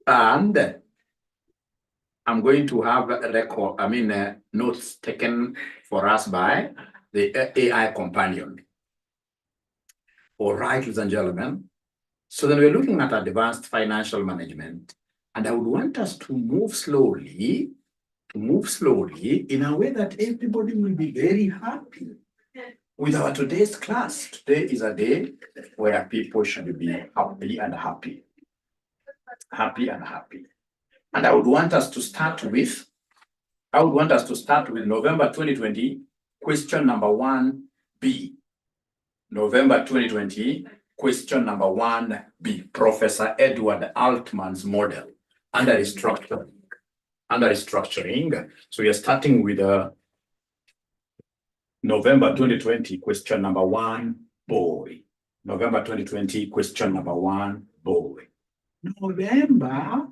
And I'm going to have a record, notes taken for us by the AI companion. All right, ladies and gentlemen. So then we're looking at advanced financial management, and I would want us to move slowly in a way that everybody will be very happy with our today's class. Today is a day where people should be happy and happy. And I would want us to start with November 2020, question number 1B. November 2020, question number 1B, Professor Edward Altman's model under restructuring. So we are starting with November 2020, question number 1, boy. November 2020, question number 1, boy. November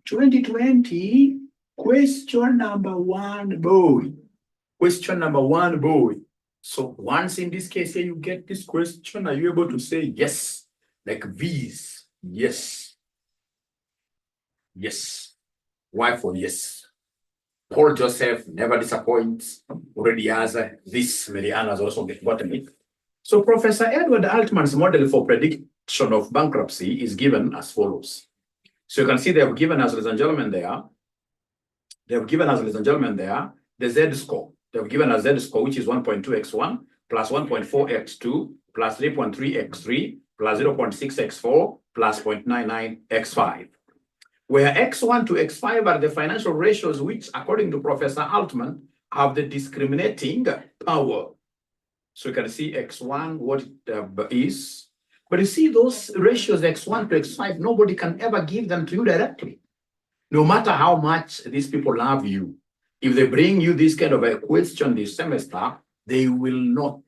2020, question number 1, boy. Question number 1, boy. So once in this case here you get this question, are you able to say yes? Like these, yes. Yes. Why for yes? Paul Joseph never disappoints. Already has this. Marianne has also gotten it. So Professor Edward Altman's model for prediction of bankruptcy is given as follows. So you can see they have given us, ladies and gentlemen, there. The Z-score. They have given us Z-score, which is 1.2x1 plus 1.4x2 plus 3.3x3 plus 0.6x4 plus 0.99x5. Where x1 to x5 are the financial ratios which, according to Professor Altman, have the discriminating power. So you can see x1, what it is. But you see those ratios, x1 to x5, nobody can ever give them to you directly. No matter how much these people love you, if they bring you this kind of a question this semester, they will not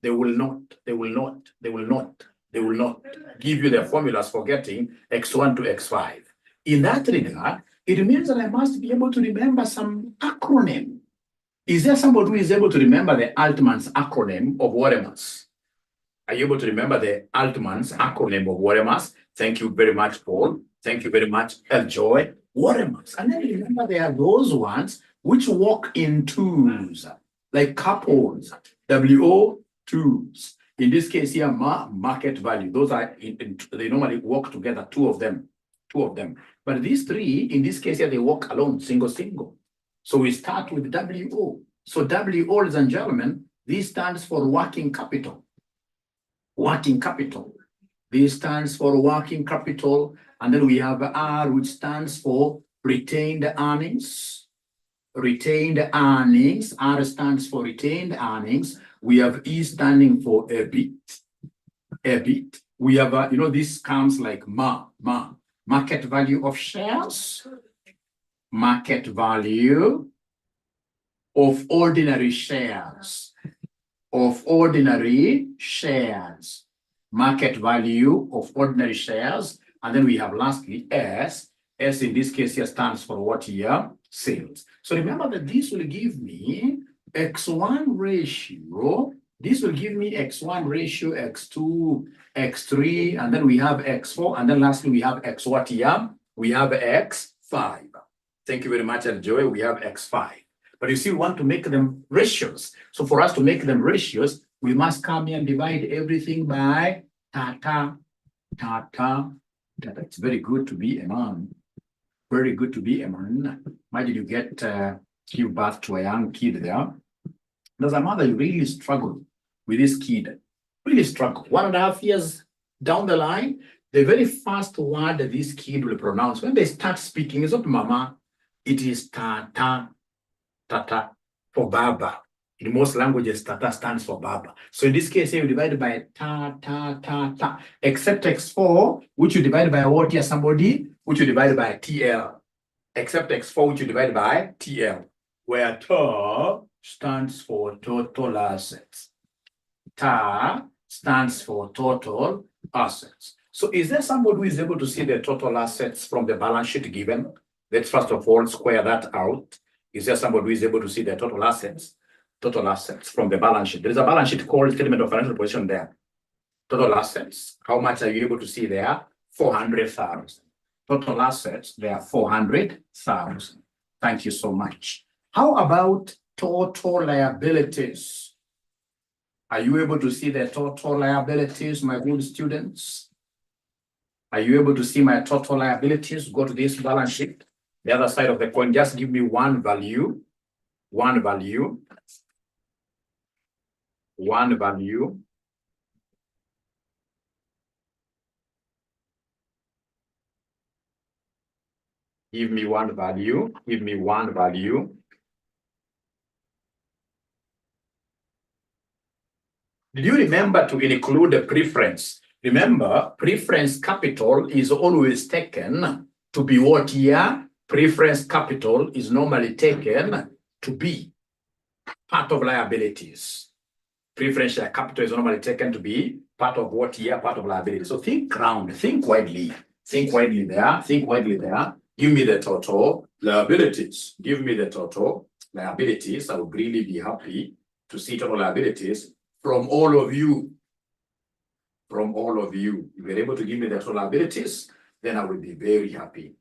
give you the formulas for getting x1 to x5. In that regard, it means that I must be able to remember some acronym. Is there somebody who is able to remember the Altman's acronym of Waremas? Are you able to remember the Altman's acronym of Waremas? Thank you very much, Paul. Thank you very much, Joy. Waremas. And then remember there are those ones which walk in twos, like couples, WO2s. In this case here, market value. Those are, they normally walk together, two of them. But these three, in this case here, they walk alone, single. So we start with WO. So WO, ladies and gentlemen, this stands for working capital. This stands for working capital. And then we have R, which stands for retained earnings. R stands for retained earnings. We have E standing for EBIT. We have, this comes like market value of shares. Market value of ordinary shares. Market value of ordinary shares. And then we have lastly S. S in this case here stands for what here? Sales. So remember that this will give me X1 ratio. This will give me X1 ratio, X2, X3, and then we have X4, and then lastly we have X what here? We have X5. Thank you very much, Joy. We have X5. But you see, we want to make them ratios. So for us to make them ratios, we must come here and divide everything by tata. It's very good to be a man. Very good to be a man. Why did you give birth to a young kid there? There's a mother who really struggled with this kid. Really struggled. 1.5 years down the line, the very first word that this kid will pronounce when they start speaking is not mama, it is tata. Tata for baba. In most languages, tata stands for baba. So in this case, here we divide by ta. Except X4, which you divide by what here? Somebody, which you divide by TL. Except X4, which you divide by TL. Where ta stands for total assets. Ta stands for total assets. So is there somebody who is able to see the total assets from the balance sheet given? Let's first of all square that out. Is there somebody who is able to see the total assets? Total assets from the balance sheet. There is a balance sheet called statement of financial position there. Total assets. How much are you able to see there? 400,000. Total assets, they are 400,000. Thank you so much. How about total liabilities? Are you able to see the total liabilities, my good students? Are you able to see my total liabilities? Go to this balance sheet. The other side of the coin, just give me one value. One value. One value. Give me one value. Give me one value. Did you remember to include the preference? Remember, preference capital is always taken to be what here? Preference capital is normally taken to be part of liabilities. Preferential capital is normally taken to be part of what here? Part of liability. So think round, think widely. Think widely there, think widely there. Give me the total liabilities. Give me the total liabilities. I would really be happy to see total liabilities from all of you. From all of you. If you're able to give me the total liabilities, then I will be very happy.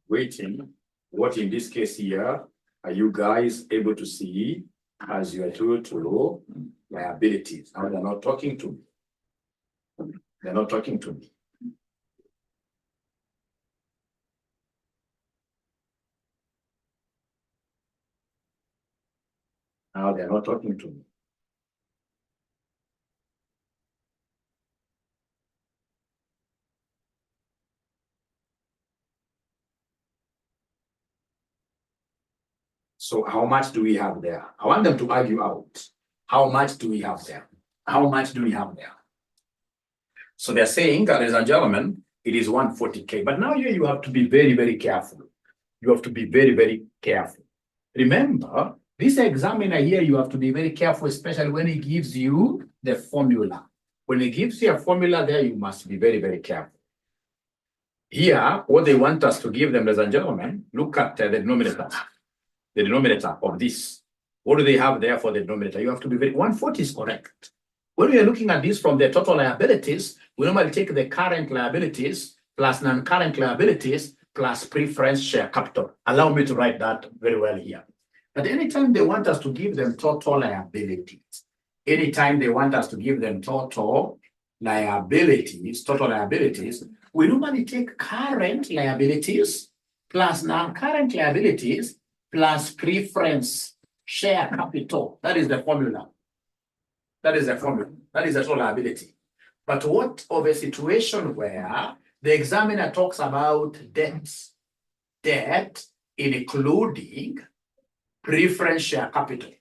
Waiting. What in this case here, are you guys able to see as your total liabilities? Now they're not talking to me. They're not talking to me. Now they're not talking to me. So how much do we have there? I want them to argue out. How much do we have there? How much do we have there? So they're saying, ladies and gentlemen, it is 140K. But now here you have to be very, very careful. You have to be very, very careful. Remember, this examiner here, you have to be very careful, especially when he gives you the formula. When he gives you a formula there, you must be very, very careful. Here, what they want us to give them, ladies and gentlemen, look at the denominator. The denominator of this. What do they have there for the denominator? You have to be very, 140 is correct. When we are looking at this from the total liabilities, we normally take the current liabilities plus non-current liabilities plus preference share capital. Allow me to write that very well here. But anytime they want us to give them total liabilities, anytime they want us to give them total liabilities, we normally take current liabilities plus non-current liabilities plus preference share capital. That is the formula. That is the formula. That is the total liability. But what of a situation where the examiner talks about debts, debt including preference share capital,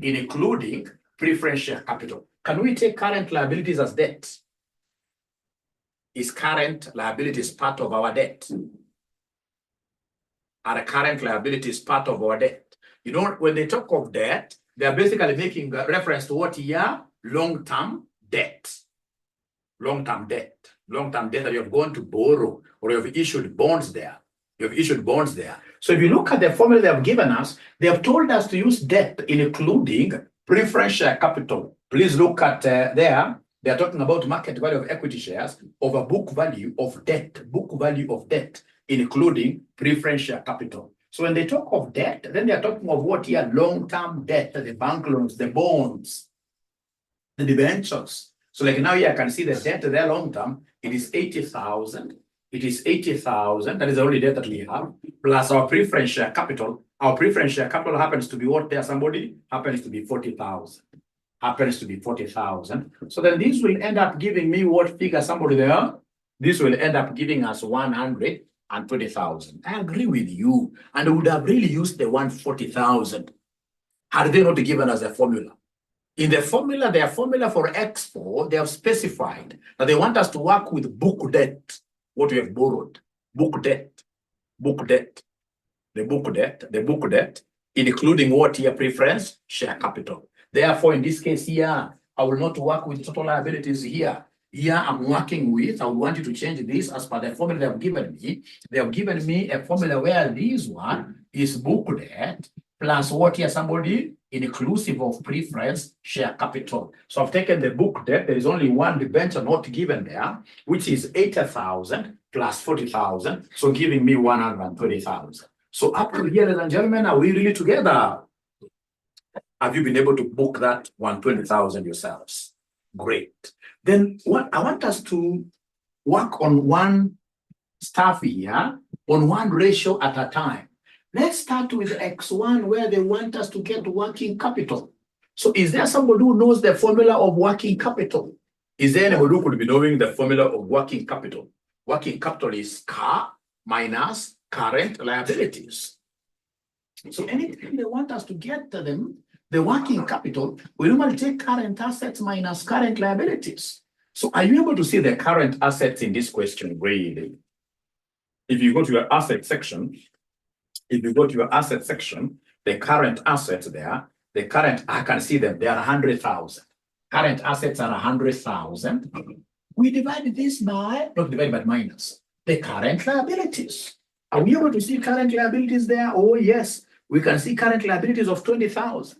including preference share capital. Can we take current liabilities as debt? Is current liabilities part of our debt? Are current liabilities part of our debt? You know, when they talk of debt, they are basically making reference to what here? Long-term debt. Long-term debt. Long-term debt that you have gone to borrow or you have issued bonds there. You have issued bonds there. So if you look at the formula they have given us, they have told us to use debt including preference share capital. Please look at there. They are talking about market value of equity shares over book value of debt. Book value of debt including preference share capital. So when they talk of debt, then they are talking of what here? Long-term debt, the bank loans, the bonds, the debentures. So like now here I can see the debt there long-term, it is 80,000. It is 80,000. That is the only debt that we have, plus our preference share capital. Our preference share capital happens to be what there? Somebody happens to be 40,000. Happens to be 40,000. So then this will end up giving me what figure? Somebody there? This will end up giving us 120,000. I agree with you. And we would have really used the 140,000 had they not given us a formula. In the formula, their formula for X4, they have specified that they want us to work with book debt, what we have borrowed. Book debt, book debt, the book debt, including what here? Preference share capital. Therefore, in this case here, I will not work with total liabilities here. here I'm working with, I would want you to change this as per the formula they have given me. They have given me a formula where this one is book debt plus what here somebody inclusive of preference share capital. So I've taken the book debt. There is only one debenture not given there, which is 80,000 plus 40,000. So giving me 120,000. So up to here, ladies and gentlemen, are we really together? Have you been able to book that 120,000 yourselves? Great. Then what I want us to work on one stuff here, on one ratio at a time. Let's start with X1 where they want us to get working capital. So is there somebody who knows the formula of working capital? Is there anybody who could be knowing the formula of working capital? Working capital is CA minus current liabilities. So anytime they want us to get to them, the working capital, we normally take current assets minus current liabilities. So are you able to see the current assets in this question, really? If you go to your asset section, the current assets there, the current, I can see them, they are 100,000. Current assets are 100,000. We divide this by, not divide but minus, the current liabilities. Are we able to see current liabilities there? Oh, yes. We can see current liabilities of 20,000.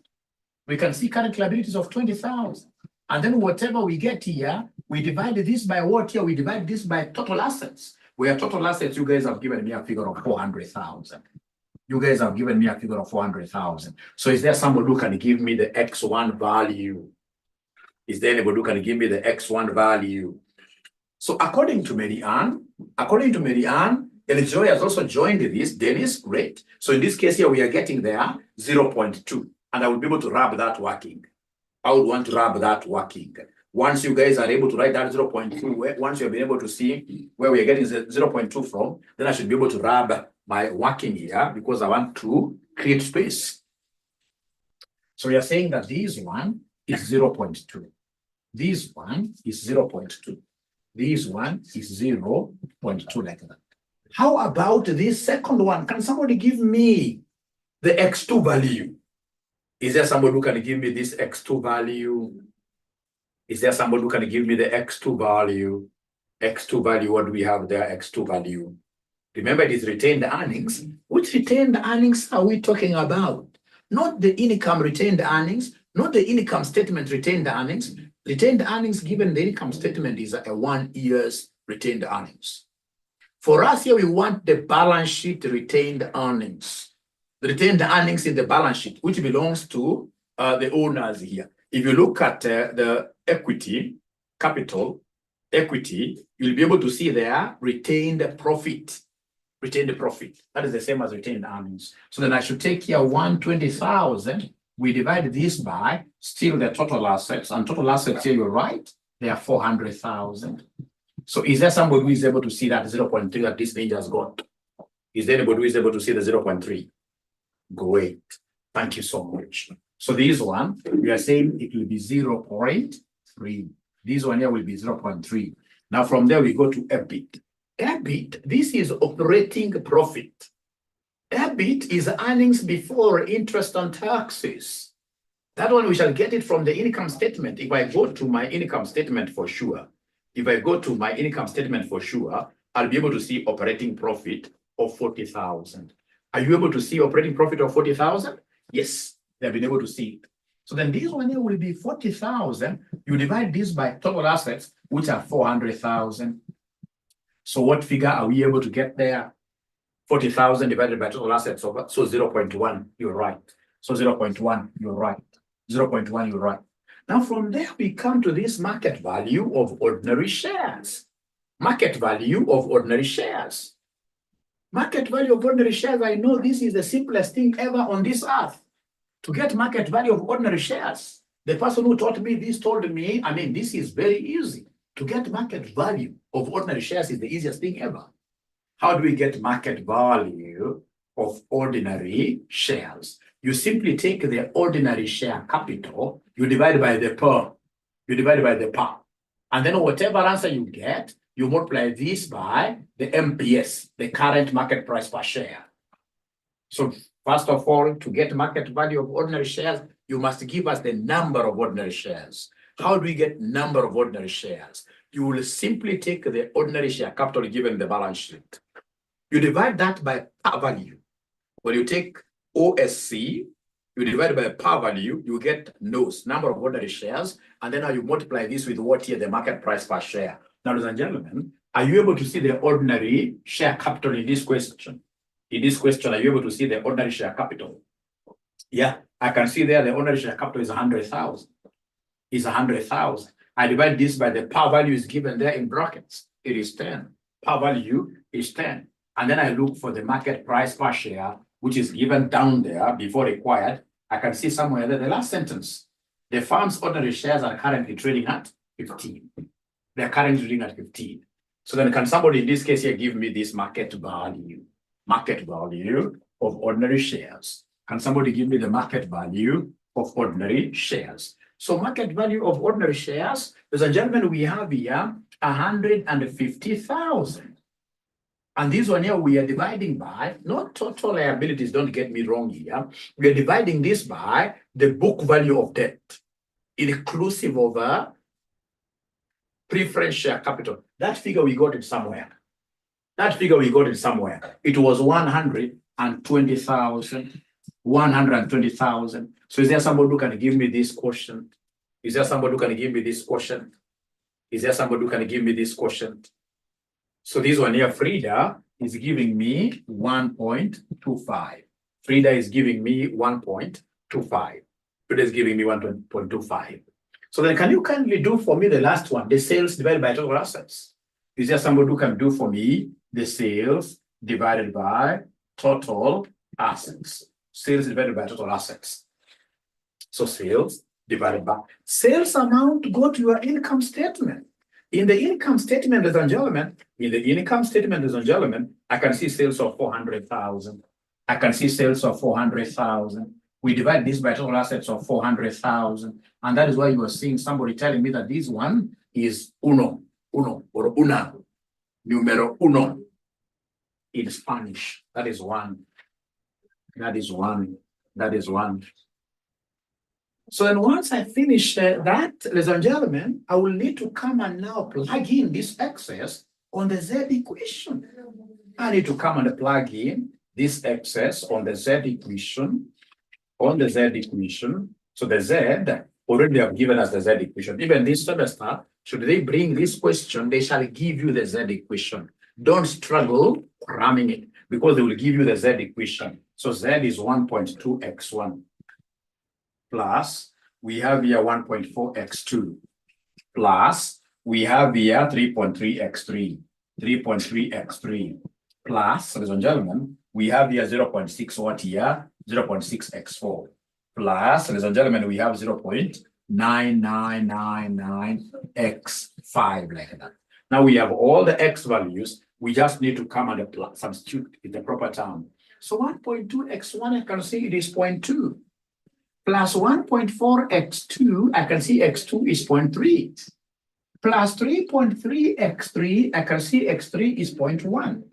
We can see current liabilities of 20,000. And then whatever we get here, we divide this by what here? We divide this by total assets. Where total assets, you guys have given me a figure of 400,000. You guys have given me a figure of 400,000. So is there somebody who can give me the X1 value? Is there anybody who can give me the X1 value? So according to Mary Ann, Joy has also joined this. Dennis, great. So in this case here, we are getting there 0.2. And I will be able to wrap that working. I would want to wrap that working. Once you guys are able to write that 0.2, once you've been able to see where we are getting 0.2 from, then I should be able to wrap my working here because I want to create space. So we are saying that this one is 0.2. This one is 0.2. This one is 0.2 like that. How about this second one? Can somebody give me the X2 value? Is there somebody who can give me this X2 value? Is there somebody who can give me the X2 value? X2 value, what do we have there? X2 value. Remember, it is retained earnings. Which retained earnings are we talking about? Not the income retained earnings, not the income statement retained earnings. Retained earnings given the income statement is a 1 year's retained earnings. For us here, we want the balance sheet retained earnings. The retained earnings in the balance sheet, which belongs to the owners here. If you look at the equity, capital, equity, you'll be able to see there retained profit. Retained profit. That is the same as retained earnings. So then I should take here 120,000. We divide this by still the total assets. And total assets here, you're right, they are 400,000. So is there somebody who is able to see that 0.3 that this range has got? Is there anybody who is able to see the 0.3? Great. Thank you so much. So this one, we are saying it will be 0.3. This one here will be 0.3. Now from there, we go to EBIT. EBIT, this is operating profit. EBIT is earnings before interest and taxes. That one, we shall get it from the income statement. If I go to my income statement for sure, I'll be able to see operating profit of 40,000. Are you able to see operating profit of 40,000? Yes, they've been able to see it. So then this one here will be 40,000. You divide this by total assets, which are 400,000. So what figure are we able to get there? 40,000 divided by total assets. So 0.1, you're right. So 0.1, you're right. 0.1, you're right. Now from there, we come to this market value of ordinary shares. Market value of ordinary shares. Market value of ordinary shares, I know this is the simplest thing ever on this earth. To get market value of ordinary shares, the person who taught me this told me, I mean, this is very easy. To get market value of ordinary shares is the easiest thing ever. How do we get market value of ordinary shares? You simply take the ordinary share capital, you divide by the per, and then whatever answer you get, you multiply this by the MPS, the current market price per share. So first of all, to get market value of ordinary shares, you must give us the number of ordinary shares. How do we get number of ordinary shares? you will simply take the ordinary share capital given the balance sheet. You divide that by par value. When you take OSC, you divide by par value, you get NOS, number of ordinary shares, and then how you multiply this with what here the market price per share. Now, ladies and gentlemen, are you able to see the ordinary share capital in this question? In this question, are you able to see the ordinary share capital? Yeah, I can see there the ordinary share capital is 100,000. Is 100,000. I divide this by the par value is given there in brackets. It is 10. Par value is 10. And then I look for the market price per share, which is given down there before required. I can see somewhere there the last sentence. The firm's ordinary shares are currently trading at 15. They're currently trading at 15. So then can somebody in this case here give me this market value of ordinary shares? Can somebody give me the market value of ordinary shares? So market value of ordinary shares, ladies and gentlemen, we have here 150,000. And this one here we are dividing by, not total liabilities, don't get me wrong here. We are dividing this by the book value of debt, inclusive of preference share capital. That figure we got it somewhere. It was 120,000. 120,000. So is there somebody who can give me this question? Is there somebody who can give me this question? So this one here, Frida is giving me 1.25. Frida is giving me 1.25. Frida is giving me 1.25. So then can you kindly do for me the last one, the sales divided by total assets? Is there somebody who can do for me the sales divided by total assets? Sales divided by total assets. So sales divided by sales amount, go to your income statement. In the income statement, ladies and gentlemen, I can see sales of 400,000. We divide this by total assets of 400,000. And that is why you are seeing somebody telling me that this one is uno or una, numero uno in Spanish. That is one. So then once I finish that, ladies and gentlemen, I will need to come and now plug in this excess on the Z equation. I need to come and plug in this excess on the Z equation. So the Z already have given us the Z equation. Even this semester, should they bring this question, they shall give you the Z equation. Don't struggle ramming it because they will give you the Z equation. So Z is 1.2x1 plus we have here 1.4x2 plus we have here 3.3x3 plus, ladies and gentlemen, we have here 0.6 what here 0.6x4 plus, ladies and gentlemen, we have 0.9999x5 like that. Now we have all the x values. We just need to come and substitute in the proper term. So 1.2x1, I can see it is 0.2. Plus 1.4x2, I can see x2 is 0.3. Plus 3.3x3, I can see x3 is 0.1.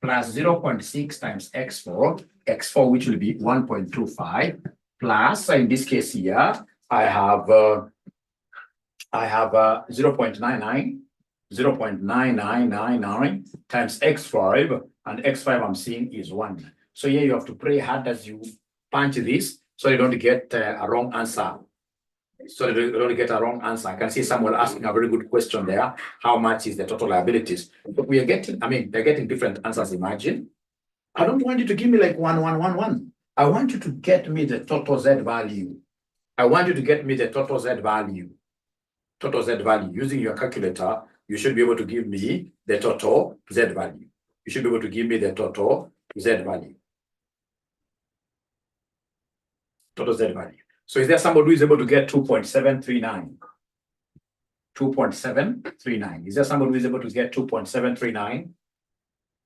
Plus 0.6 times x4, which will be 1.25. Plus, in this case here, I have 0.9999 times x5, and x5 I'm seeing is 1. So here you have to pray hard as you punch this so you don't get a wrong answer. I can see someone asking a very good question there. How much is the total liabilities? But we are getting, they're getting different answers, imagine. I don't want you to give me like 1, 1, 1, 1. I want you to get me the total Z value. Total Z value. Using your calculator, you should be able to give me the total Z value. Total Z value. So is there somebody who is able to get 2.739? 2.739. Is there somebody who is able to get 2.739?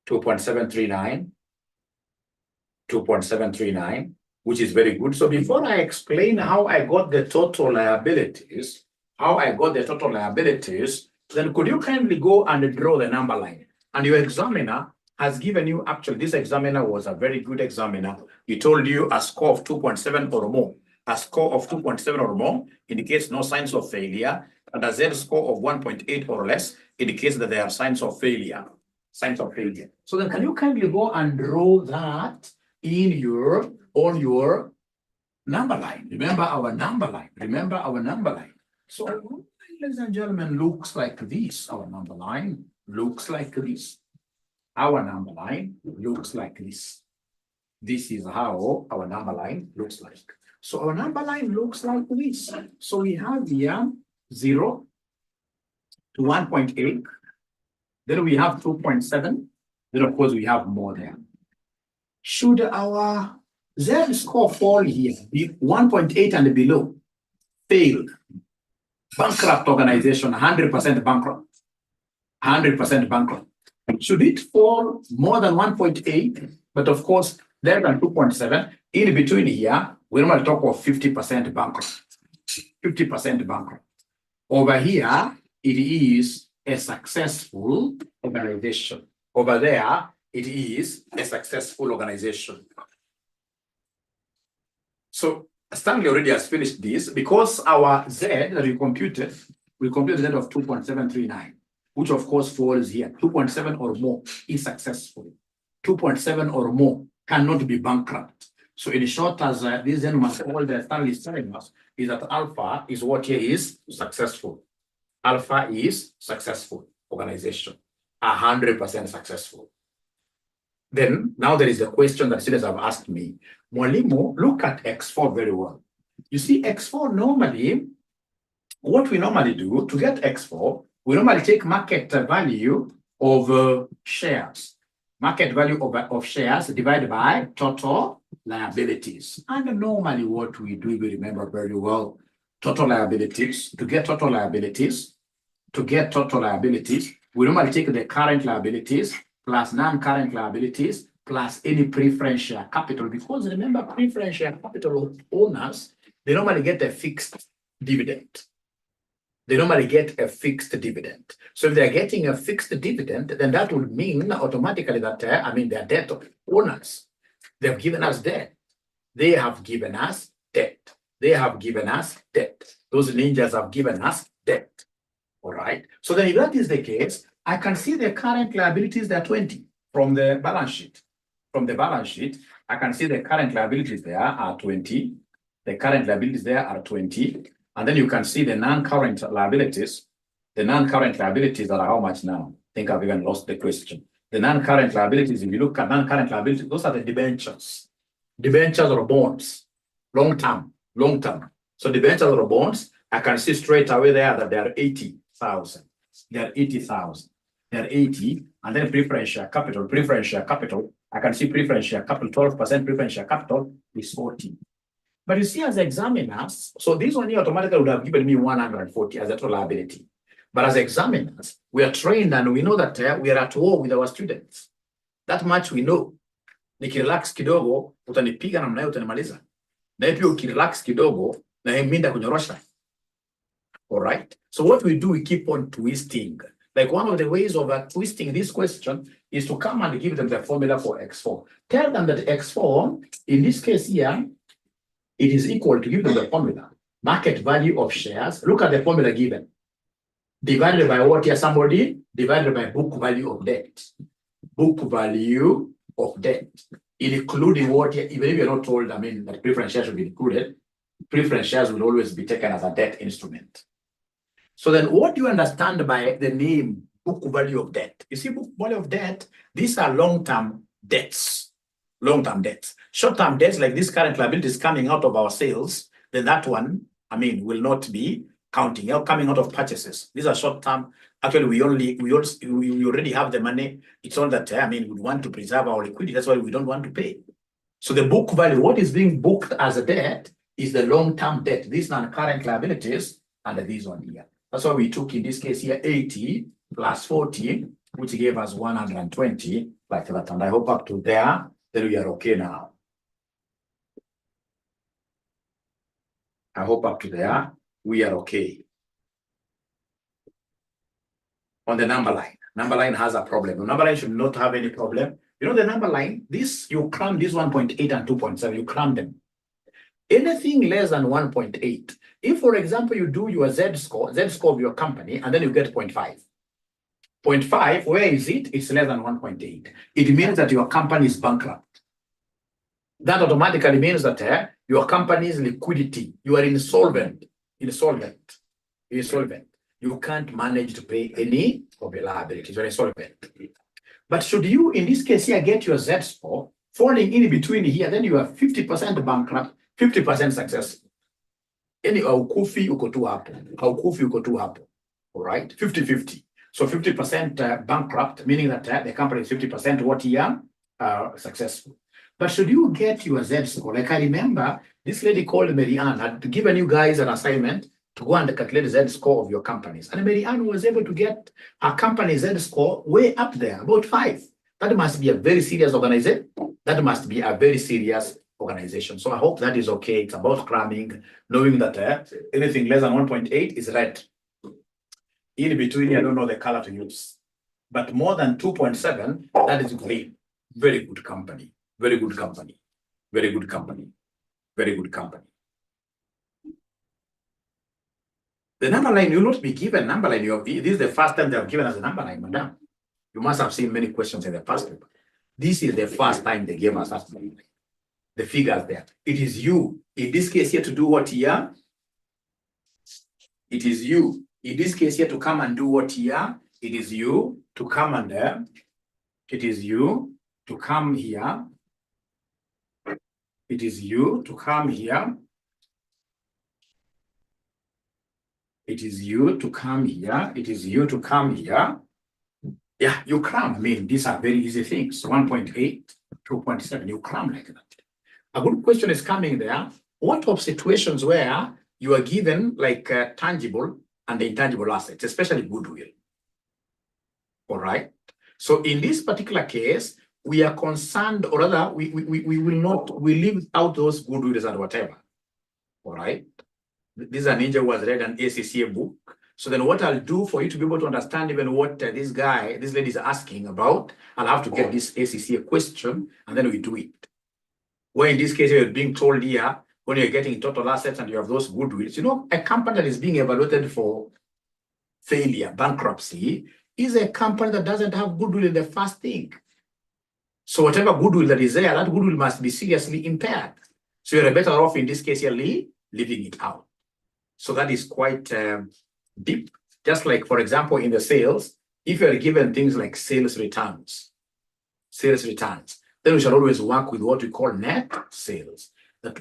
2.739, which is very good. So before I explain how I got the total liabilities, then could you kindly go and draw the number line? And your examiner has given you, actually, this examiner was a very good examiner. He told you a score of 2.7 or more. A score of 2.7 or more indicates no signs of failure, and a Z score of 1.8 or less indicates that there are signs of failure. Signs of failure. So then, can you kindly go and draw that on your number line? Remember our number line. Remember our number line. So, ladies and gentlemen, looks like this. Our number line looks like this. Our number line looks like this. This is how our number line looks like. So our number line looks like this. So we have here 0 to 1.8. Then we have 2.7. Then of course we have more there. Should our Z score fall here, be 1.8 and below, failed, bankrupt organization, 100% bankrupt, 100% bankrupt. Should it fall more than 1.8, but of course less than 2.7, in between here, we normally talk of 50% bankrupt, 50% bankrupt. Over here, it is a successful organization. Over there, it is a successful organization. So Stanley already has finished this because our Z that we computed Z of 2.739, which of course falls here. 2.7 or more is successful. 2.7 or more cannot be bankrupt. So in short, as this gentleman, all that Stanley is telling us is that alpha is what here is successful. Alpha is successful organization, 100% successful. Then now there is a question that students have asked me. Mwalimu, look at X4 very well. You see, X4 normally, what we normally do to get X4, we normally take market value of shares. Market value of shares divided by total liabilities. And normally what we do, we remember very well, total liabilities. To get total liabilities, we normally take the current liabilities plus non-current liabilities plus any preference share capital. Because remember, preference share capital owners, they normally get a fixed dividend. They normally get a fixed dividend. So if they're getting a fixed dividend, then that would mean automatically that, they're debt owners. They've given us debt. They have given us debt. They have given us debt. Those ninjas have given us debt. All right. So then if that is the case, I can see the current liabilities, they're 20 from the balance sheet. From the balance sheet, I can see the current liabilities there are 20. The current liabilities there are 20. And then you can see the non-current liabilities. The non-current liabilities are how much now? I think I've even lost the question. The non-current liabilities, if you look at non-current liabilities, those are the debentures. Debentures or bonds, long-term. So debentures or bonds, I can see straight away there that they are 80,000. They are 80,000. They are 80, and then preference share capital. I can see preference share capital, 12% preference share capital is 40. But you see, as examiners, so this one here automatically would have given me 140 as a total liability. But as examiners, we are trained and we know that we are at war with our students. That much we know. Nikirelax kidogo, utanipiga na mnayo utanimaliza. Na pia ukirelax kidogo, na minda kunyorosha. All right. So what we do, we keep on twisting. Like one of the ways of twisting this question is to come and give them the formula for X4. Tell them that X4, in this case here, it is equal to give them the formula. Market value of shares. Look at the formula given. Divided by what here, somebody? Divided by book value of debt. Book value of debt. Including what here, even if you're not told, that preference shares should be included, preference shares will always be taken as a debt instrument. So then what do you understand by the name book value of debt? You see, book value of debt, these are long-term debts. Long-term debts. Short-term debts, like this current liabilities coming out of our sales, then that one, will not be counting, coming out of purchases. These are short-term. Actually, we already have the money. It's all that, we want to preserve our liquidity. That's why we don't want to pay. So the book value, what is being booked as a debt is the long-term debt. These are current liabilities and this one here. That's why we took, in this case here, 80 plus 40, which gave us 120, like that. And I hope up to there, then we are okay now. I hope up to there, we are okay. On the number line. Number line has a problem. The number line should not have any problem. You know the number line, this, you cram this 1.8 and 2.7, you cram them. Anything less than 1.8. If, for example, you do your Z-score of your company, and then you get 0.5. 0.5, where is it? It's less than 1.8. It means that your company is bankrupt. That automatically means that your company's liquidity, you are insolvent. You can't manage to pay any of your liabilities. You're insolvent. But should you, in this case here, get your Z-score falling in between here, then you are 50% bankrupt, 50% successful. Any haukufi uko tu hapo. All right, 50-50. So 50% bankrupt, meaning that the company is 50% what year successful. But should you get your Z-score, like I remember this lady called Mary Ann had given you guys an assignment to go and calculate the Z-score of your companies. And Mary Ann was able to get her company's Z-score way up there, about 5. That must be a very serious organization. That must be a very serious organization. So I hope that is okay. It's about cramming, knowing that anything less than 1.8 is red. In between, I don't know the color to use. But more than 2.7, that is green. Very good company. Very good company. Very good company. Very good company. The number line, you will not be given number line. This is the first time they have given us a number line, madam. You must have seen many questions in the past paper. This is the first time they gave us that number line. The figures there. It is you, in this case here, to do what here? It is you, in this case here, to come and do what here? It is you to come and it is you to come here. It is you to come here. It is you to come here. It is you to come here. Yeah, you cram. I mean, these are very easy things. 1.8, 2.7, you cram like that. A good question is coming there. What of situations where you are given like tangible and intangible assets, especially goodwill? All right. So in this particular case, we are concerned, or rather, we leave out those goodwills and whatever. All right. This is an ninja who has read an ACCA book. So then what I'll do for you to be able to understand even what this lady is asking about, I'll have to get this ACCA question and then we do it. Where in this case, you're being told here, when you're getting total assets and you have those goodwills, you know, a company that is being evaluated for failure, bankruptcy, is a company that doesn't have goodwill in the first thing. So whatever goodwill that is there, that goodwill must be seriously impaired. So you're better off in this case here, leaving it out. So that is quite deep. Just like, for example, in the sales, if you're given things like sales returns, then we shall always work with what we call net sales.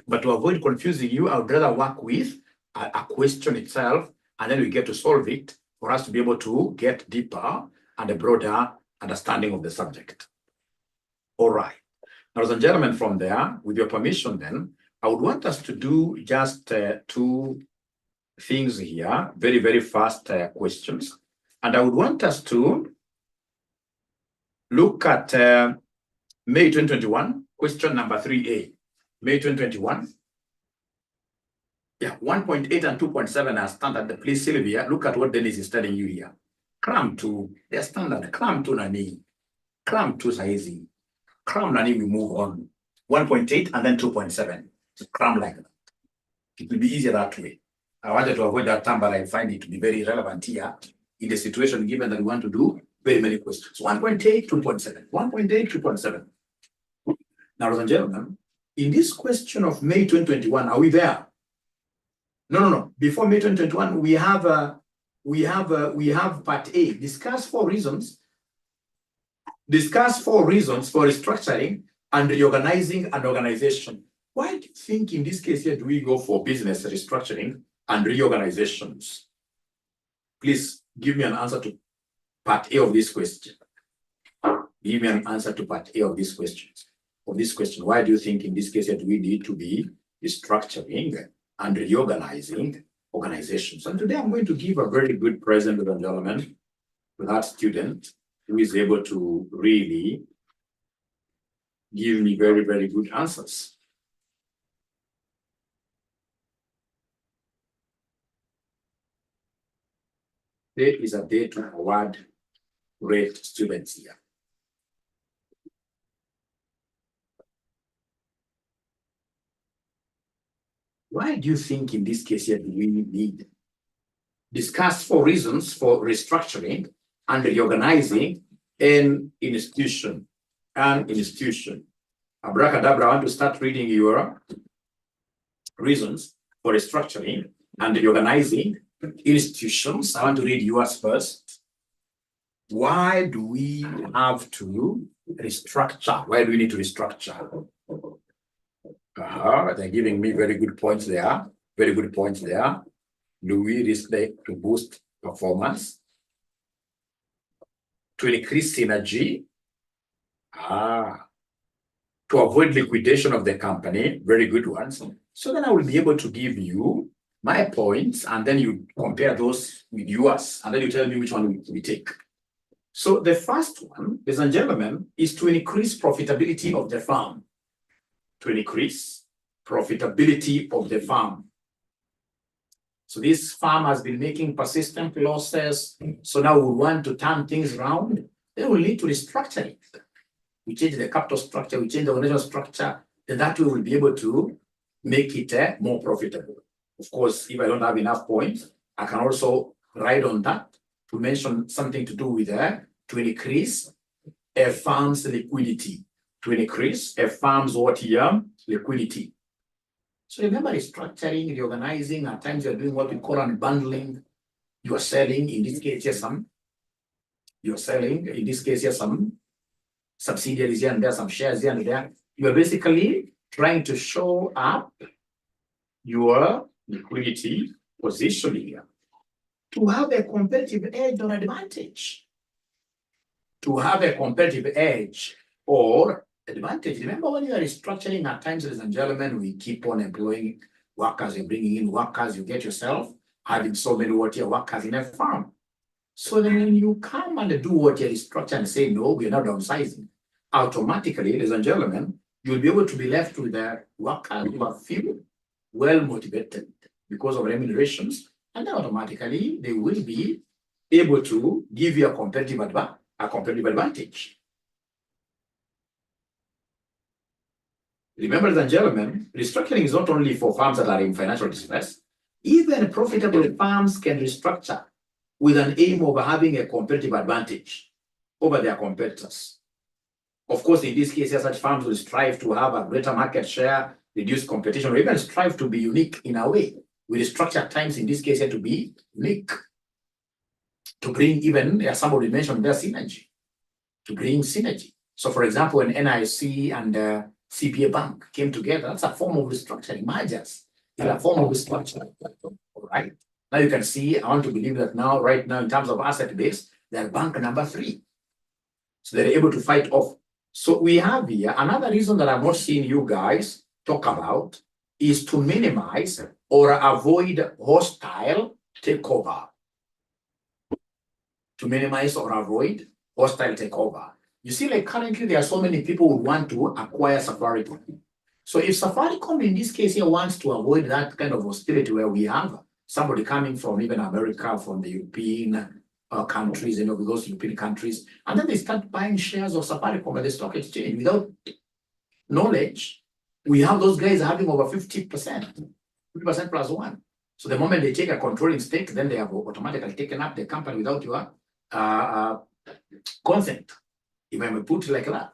But to avoid confusing you, I would rather work with a question itself, and then we get to solve it for us to be able to get deeper and a broader understanding of the subject. All right. Now, ladies and gentlemen, from there, with your permission then, I would want us to do just 2 things here, very, very fast questions. And I would want us to look at May 2021, question number 3A. May 2021. Yeah, 1.8 and 2.7 are standard. Please, Sylvia, look at what Dennis is telling you here. Cram 2, they're standard. Cram 2 nani. Cram 2 saizi. Cram nani, we move on. 1.8 and then 2.7. So cram like that. It will be easier that way. I wanted to avoid that term, but I find it to be very relevant here in the situation given that we want to do very many questions. 1.8, 2.7. 1.8, 2.7. Now, ladies and gentlemen, in this question of May 2021, are we there? No. Before May 2021, we have part A. Discuss 4 reasons. Discuss 4 reasons for restructuring and reorganizing an organization. Why do you think in this case here do we go for business restructuring and reorganizations? Please give me an answer to part A of this question. Give me an answer to part A of this question. Why do you think in this case here do we need to be restructuring and reorganizing organizations? And today I'm going to give a very good present, ladies and gentlemen, to that student who is able to really give me very, very good answers. Today is a day to award great students here. Why do you think in this case here do we need? Discuss 4 reasons for restructuring and reorganizing an institution. Abracadabra, I want to start reading your reasons for restructuring and reorganizing institutions. I want to read yours first. Why do we have to restructure? Why do we need to restructure? They're giving me very good points there. Very good points there. Do we restructure to boost performance? To increase synergy? To avoid liquidation of the company? Very good ones. So then I will be able to give you my points, and then you compare those with yours, and then you tell me which one we take. So the first one, ladies and gentlemen, is to increase profitability of the firm. To increase profitability of the firm. So this firm has been making persistent losses. So now we want to turn things around. Then we'll need to restructure it. We change the capital structure, we change the organizational structure, then that way we'll be able to make it more profitable. Of course, if I don't have enough points, I can also write on that to mention something to do with to increase a firm's liquidity. To increase a firm's liquidity. So remember, restructuring, reorganizing, at times you're doing what we call unbundling. You are selling, in this case, here some subsidiaries here and there, some shares here and there. You are basically trying to show up your liquidity position here to have a competitive edge or advantage. To have a competitive edge or advantage. Remember, when you are restructuring, at times, ladies and gentlemen, we keep on employing workers. You're bringing in workers. You get yourself having so many workers in a firm. So then when you come and do what you're restructuring and say, no, we're not downsizing, automatically, ladies and gentlemen, you'll be able to be left with the workers who are few, well motivated because of remunerations, and then automatically they will be able to give you a competitive advantage. Remember, ladies and gentlemen, restructuring is not only for firms that are in financial distress. Even profitable firms can restructure with an aim of having a competitive advantage over their competitors. Of course, in this case, such firms will strive to have a greater market share, reduce competition, or even strive to be unique in a way. We restructure at times, in this case, to be unique. To bring even, as somebody mentioned, their synergy. To bring synergy. So, for example, when NIC and CPA Bank came together, that's a form of restructuring. Mergers is a form of restructuring. All right. Now you can see, I want to believe that now, right now, in terms of asset base, they're bank number 3. So they're able to fight off. So we have here another reason that I'm not seeing you guys talk about is to minimize or avoid hostile takeover. To minimize or avoid hostile takeover. You see, like currently, there are so many people who want to acquire Safaricom. So if Safaricom, in this case here, wants to avoid that kind of hostility where we have somebody coming from even America, from the European countries, those European countries, and then they start buying shares of Safaricom at the stock exchange without knowledge, we have those guys having over 50%, 50% plus 1. So the moment they take a controlling stake, then they have automatically taken up the company without your consent, if I may put it like that.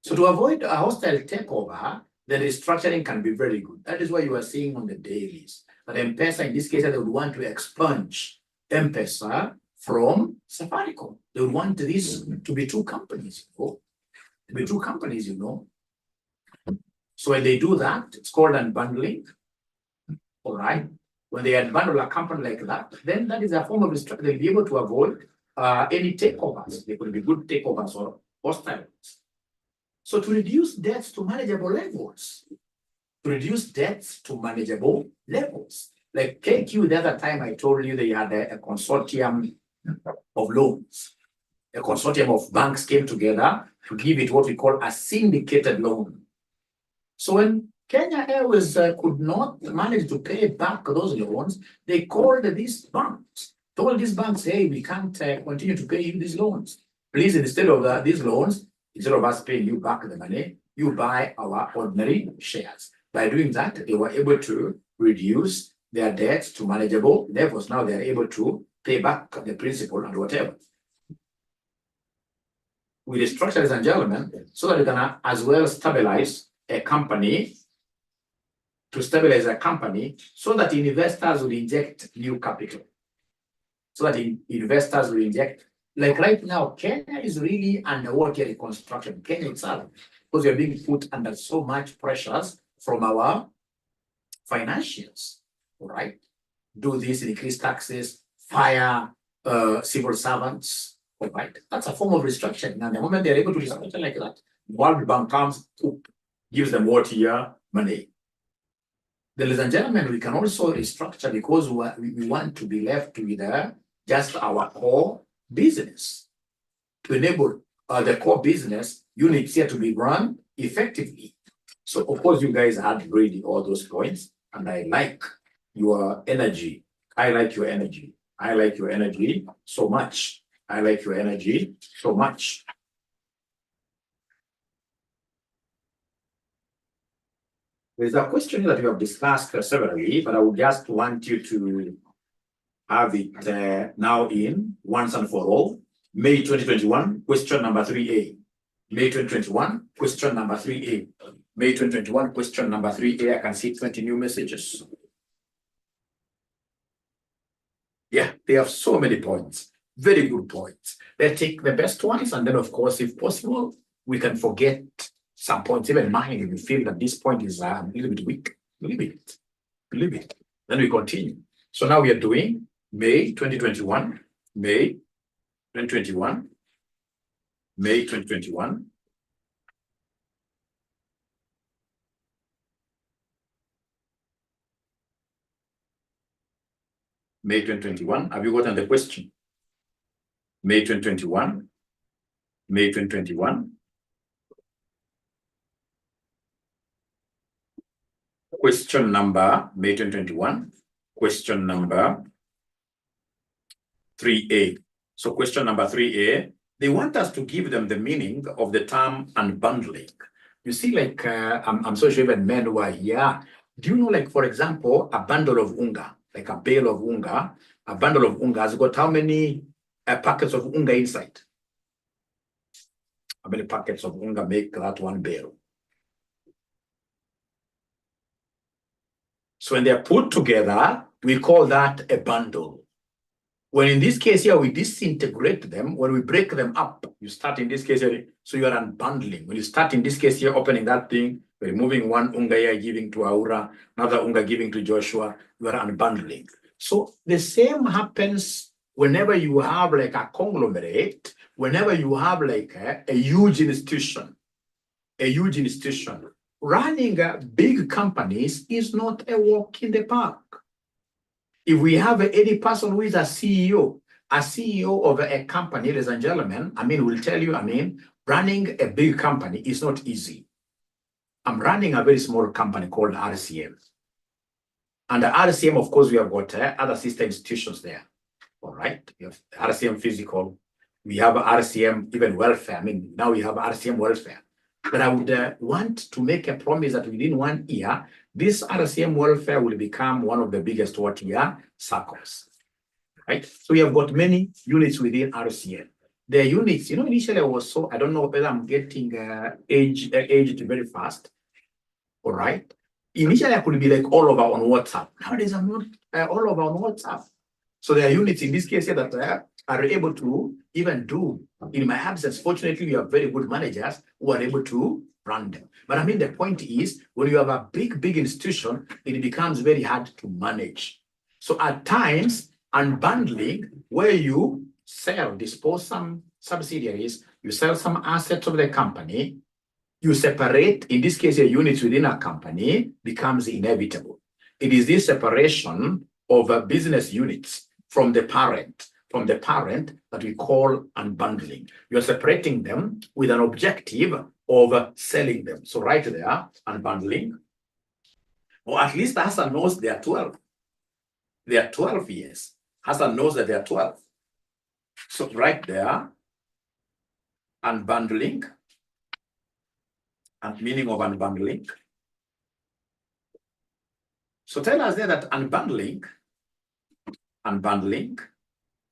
So to avoid a hostile takeover, the restructuring can be very good. That is why you are seeing on the dailies that M-Pesa, in this case, they would want to expunge M-Pesa from Safaricom. They would want this to be 2 companies, To be 2 companies, So when they do that, it's called unbundling. All right. When they unbundle a company like that, then that is a form of restructuring. They'll be able to avoid any takeovers. They could be good takeovers or hostile. So to reduce debts to manageable levels. To reduce debts to manageable levels. Like KQ, the other time I told you they had a consortium of loans. A consortium of banks came together to give it what we call a syndicated loan. So when Kenya Airways could not manage to pay back those loans, they called these banks, told these banks, hey, we can't continue to pay you these loans. Please, instead of these loans, instead of us paying you back the money, you buy our ordinary shares. By doing that, they were able to reduce their debts to manageable levels. Now they are able to pay back the principal and whatever. We restructure, ladies and gentlemen, so that you can as well stabilize a company, so that investors will inject new capital. Like right now, Kenya is really underwater reconstruction. Kenya itself, because we are being put under so much pressures from our financials, all right? Do this, increase taxes, fire civil servants, all right? That's a form of restructuring. And the moment they're able to restructure like that, World Bank comes, gives them what year money. Ladies and gentlemen, we can also restructure because we want to be left with just our core business to enable the core business units here to be run effectively. So, of course, you guys had really all those points, and I like your energy. I like your energy so much. There's a question that we have discussed severally, but I would just want you to have it now in once and for all. May 2021, question number 3A. May 2021, question number 3A. May 2021, question number 3A. I can see 20 new messages. Yeah, they have so many points. Very good points. They take the best ones, and then, of course, if possible, we can forget some points, even mine, if you feel that this point is a little bit weak. Leave it. Then we continue. So now we are doing May 2021, May 2021, May 2021. May 2021. Have you gotten the question? May 2021. May 2021. Question number, May 2021. Question number 3A. So question number 3A, they want us to give them the meaning of the term unbundling. You see, like, I'm so sure even men who are here, do you know, like, for example, a bundle of unga, like a bale of unga, a bundle of unga has got how many packets of unga inside? How many packets of unga make that one bale? So when they're put together, we call that a bundle. When in this case here, we disintegrate them, when we break them up, you start in this case here, so you are unbundling. When you start in this case here, opening that thing, removing one unga here, giving to Aura, another unga giving to Joshua, you are unbundling. So the same happens whenever you have like a conglomerate, whenever you have like a huge institution, running big companies is not a walk in the park. If we have any person who is a CEO of a company, ladies and gentlemen, will tell you, running a big company is not easy. I'm running a very small company called RCM. And the RCM, of course, we have got other sister institutions there. All right. We have RCM physical. We have RCM even welfare. Now we have RCM welfare. But I would want to make a promise that within 1 year, this RCM welfare will become one of the biggest circles. Right? So we have got many units within RCM. The units, initially I was I don't know whether I'm getting aged very fast. All right. Initially I could be like all over on WhatsApp. Nowadays I'm not all over on WhatsApp. So there are units in this case here that are able to even do in my absence. Fortunately, we have very good managers who are able to run them. But the point is, when you have a big institution, it becomes very hard to manage. So at times, unbundling, where you dispose some subsidiaries, you sell some assets of the company, you separate, in this case, your units within a company, becomes inevitable. It is this separation of business units from the parent that we call unbundling. You're separating them with an objective of selling them. So right there, unbundling. Or at least Hassan knows they are 12. They are 12 years. Hassan knows that they are 12. So right there, unbundling, and meaning of unbundling. So tell us there that unbundling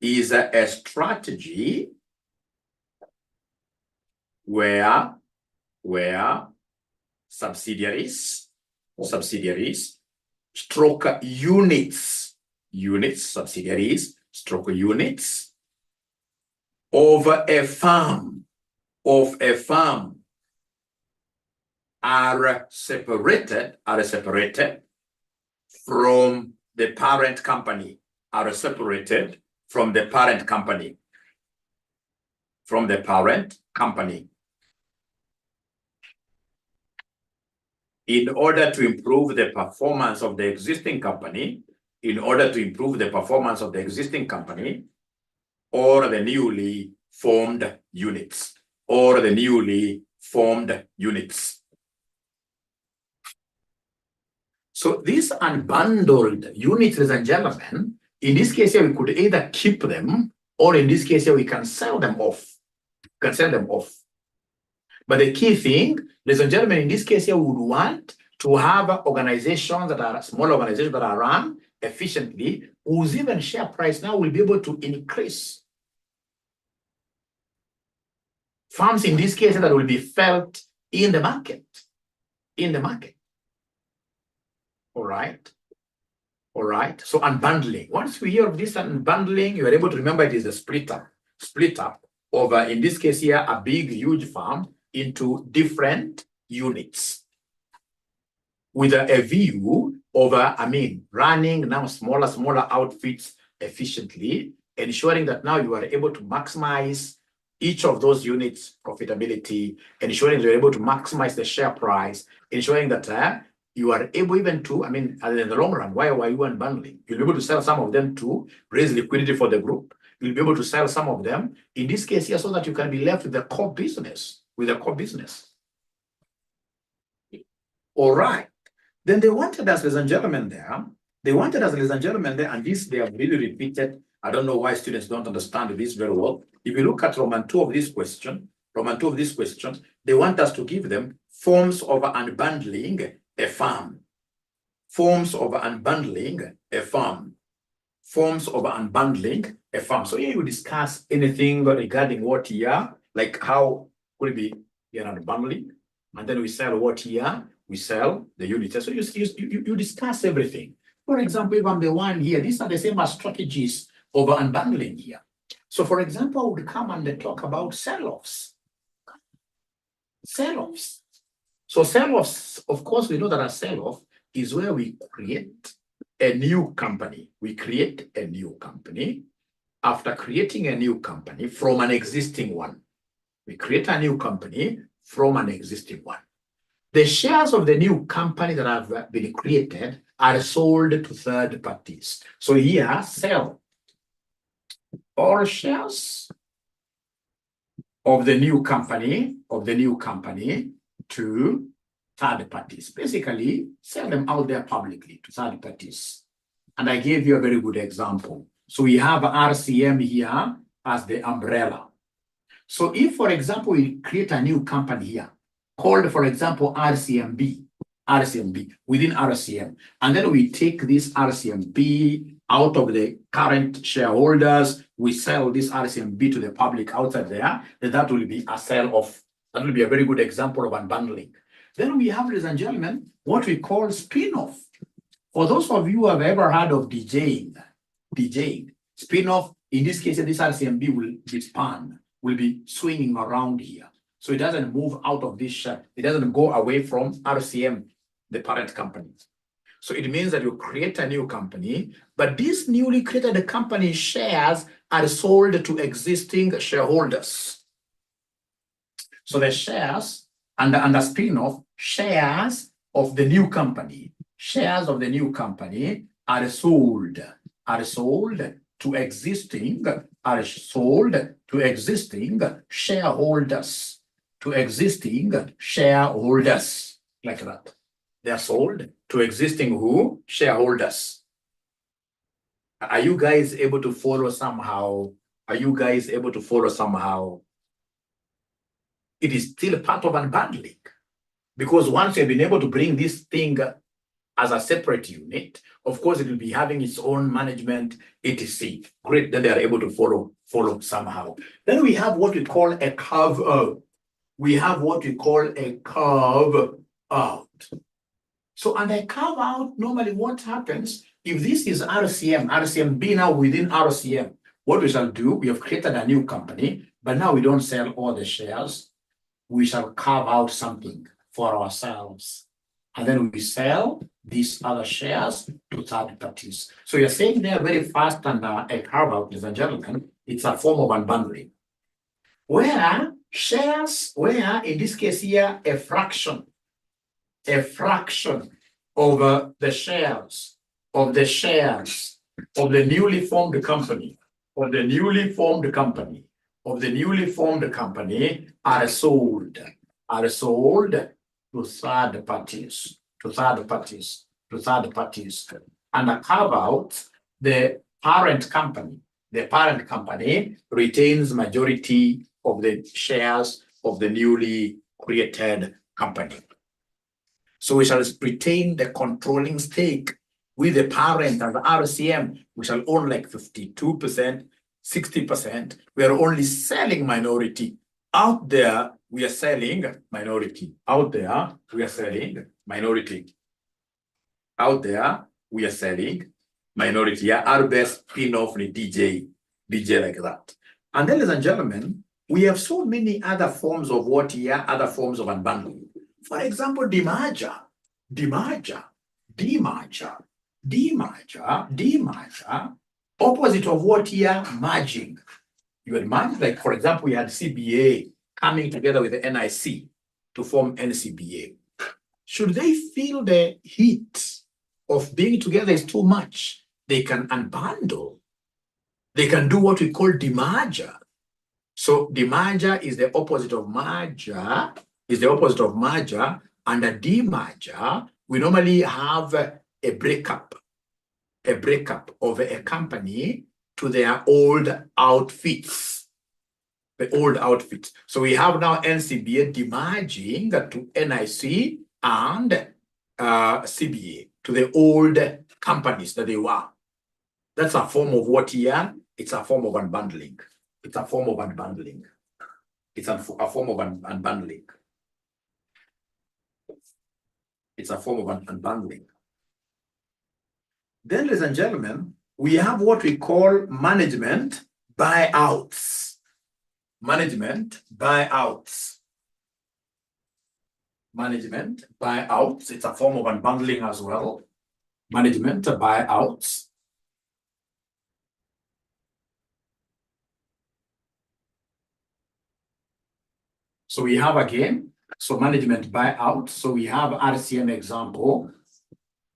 is a strategy where subsidiaries stroke subsidiaries stroke units of a firm are separated from the parent company, in order to improve the performance of the existing company, or the newly formed units, So these unbundled units, ladies and gentlemen, in this case here, we could either keep them, or in this case here, we can sell them off. But the key thing, ladies and gentlemen, in this case here, we would want to have organizations that are small organizations that are run efficiently, whose even share price now will be able to increase. Firms in this case that will be felt in the market. All right. So unbundling. Once we hear of this unbundling, you are able to remember it is a split up of, in this case here, a big, huge firm into different units with a view of, running now smaller outfits efficiently, ensuring that now you are able to maximize each of those units' profitability, ensuring you're able to maximize the share price, ensuring that you are able even to, in the long run, why are you unbundling? You'll be able to sell some of them to raise liquidity for the group. You'll be able to sell some of them, in this case here, so that you can be left with the core business, All right. Then they wanted us, ladies and gentlemen, there, and this they have really repeated. I don't know why students don't understand this very well. If you look at Roman 2 of this question, they want us to give them forms of unbundling a firm. So here you discuss anything regarding what here, like how could it be unbundling, and then we sell what here, we sell the units. So you discuss everything. For example, if I'm the one here, these are the same as strategies of unbundling here. So for example, I would come and talk about sell-offs. So sell-offs, of course, we know that a sell-off is where we create a new company. After creating a new company from an existing one. The shares of the new company that have been created are sold to third parties. So here, sell all shares of the new company to third parties. Basically, sell them out there publicly to third parties. And I gave you a very good example. So we have RCM here as the umbrella. So if, for example, we create a new company here called, for example, RCMB within RCM, and then we take this RCMB out of the current shareholders, we sell this RCMB to the public outside there, then that will be a sell-off. That will be a very good example of unbundling. Then we have, ladies and gentlemen, what we call spin-off. For those of you who have ever heard of DJing, spin-off, in this case, this RCMB will be swinging around here. So it doesn't move out of this share. It doesn't go away from RCM, the parent company. So it means that you create a new company, but this newly created company shares are sold to existing shareholders. So the shares and the spin-off, shares of the new company are sold to existing shareholders, like that. They are sold to existing who? Shareholders. Are you guys able to follow somehow? It is still part of unbundling. Because once you've been able to bring this thing as a separate unit. Of course, it will be having its own management, etc. Great that they are able to follow somehow. Then we have what we call a carve out. We have what we call a carve out. So under a carve out, normally what happens, if this is RCM now within RCM, what we shall do, we have created a new company, but now we don't sell all the shares. We shall carve out something for ourselves. And then we sell these other shares to third parties. So you're saying there very fast under a carve out, ladies and gentlemen, it's a form of unbundling. Where shares, where in this case here, a fraction of the shares of the newly formed company, are sold to third parties, and a carve out, the parent company retains majority of the shares of the newly created company. So we shall retain the controlling stake with the parent and the RCM. We shall own like 52%, 60%. We are only selling minority. Out there, we are selling minority. Out there, we are selling minority. Yeah, our best spin-off the DJ like that. And then, ladies and gentlemen, we have so many other forms of other forms of unbundling. For example, demerger. Opposite of what here? Merging. You had merged, like for example, we had CBA coming together with the NIC to form NCBA. Should they feel the heat of being together is too much, they can unbundle. They can do what we call demerger. So demerger is the opposite of merger, and a demerger, we normally have a breakup of a company to their old outfits. So we have now NCBA demerging to NIC and CBA to the old companies that they were. That's a form of what here? It's a form of unbundling. Then, ladies and gentlemen, we have what we call management buyouts. It's a form of unbundling as well. Management buyouts. So we have again, management buyout. So we have RCM example,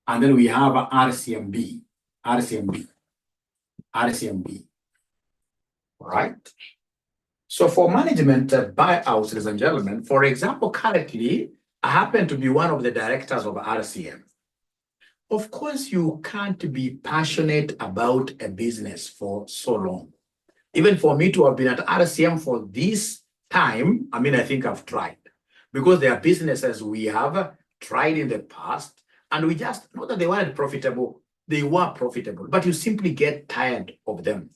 and then we have RCMB. All right. So for management buyouts, ladies and gentlemen, for example, currently, I happen to be one of the directors of RCM. Of course, you can't be passionate about a business for so long. Even for me to have been at RCM for this time, I mean, I think I've tried. Because there are businesses we have tried in the past, and we just know that they weren't profitable. They were profitable, but you simply get tired of them.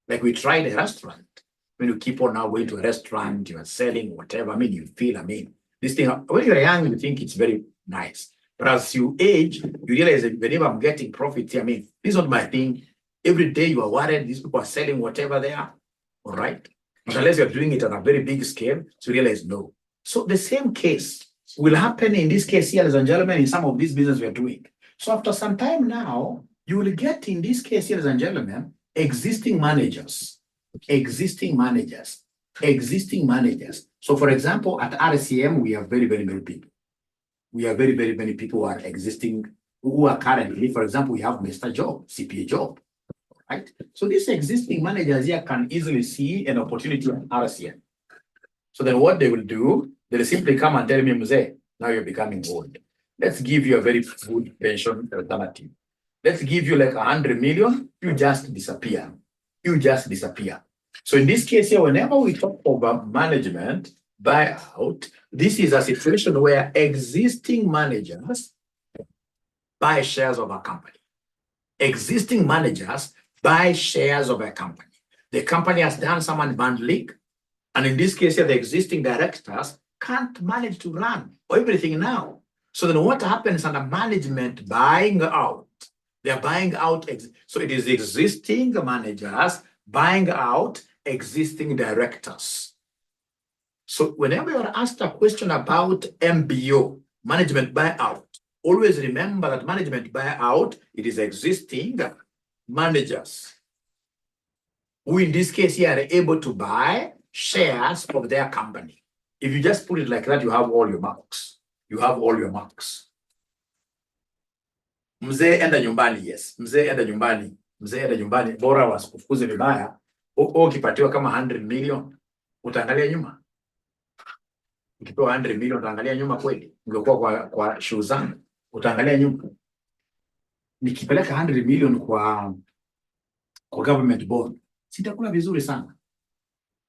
Like we tried a restaurant. When you keep on now going to a restaurant, you are selling whatever. I mean, you feel, this thing, when you're young, you think it's very nice. But as you age, you realize that whenever I'm getting profit, this is not my thing. Every day you are worried, these people are selling whatever they are. All right. But unless you're doing it on a very big scale, so you realize no. So the same case will happen in this case here, ladies and gentlemen, in some of these business we are doing. So after some time now, you will get in this case here, ladies and gentlemen, existing managers. So for example, at RCM, we have very, very many people. We have very, very many people who are existing, who are currently, for example, we have Mr. Job, CPA Job, right? So these existing managers here can easily see an opportunity at RCM. So then what they will do, they'll simply come and tell me, Mzee, now you're becoming old. Let's give you a very good pension alternative. Let's give you like 100 million, you just disappear. So in this case here, whenever we talk about management buyout, this is a situation where existing managers buy shares of a company. Existing managers buy shares of a company. The company has done some unbundling, and in this case here, the existing directors can't manage to run everything now. So then what happens under management buying out? They're buying out, so it is existing managers buying out existing directors. So whenever you're asked a question about MBO, management buyout, always remember that management buyout, it is existing managers who in this case here are able to buy shares of their company. If you just put it like that, you have all your marks. You have all your marks. Mzee enda nyumbani, yes. Mzee enda nyumbani. Mzee enda nyumbani. Bora wasikufukuze vibaya. Ukipatiwa kama 100 million, utaangalia nyuma. Ukipewa 100 million, utaangalia nyuma kweli? Ungekuwa kwa shoe zangu, utaangalia nyuma. Nikipeleka 100 million kwa government bond, sitakula vizuri sana.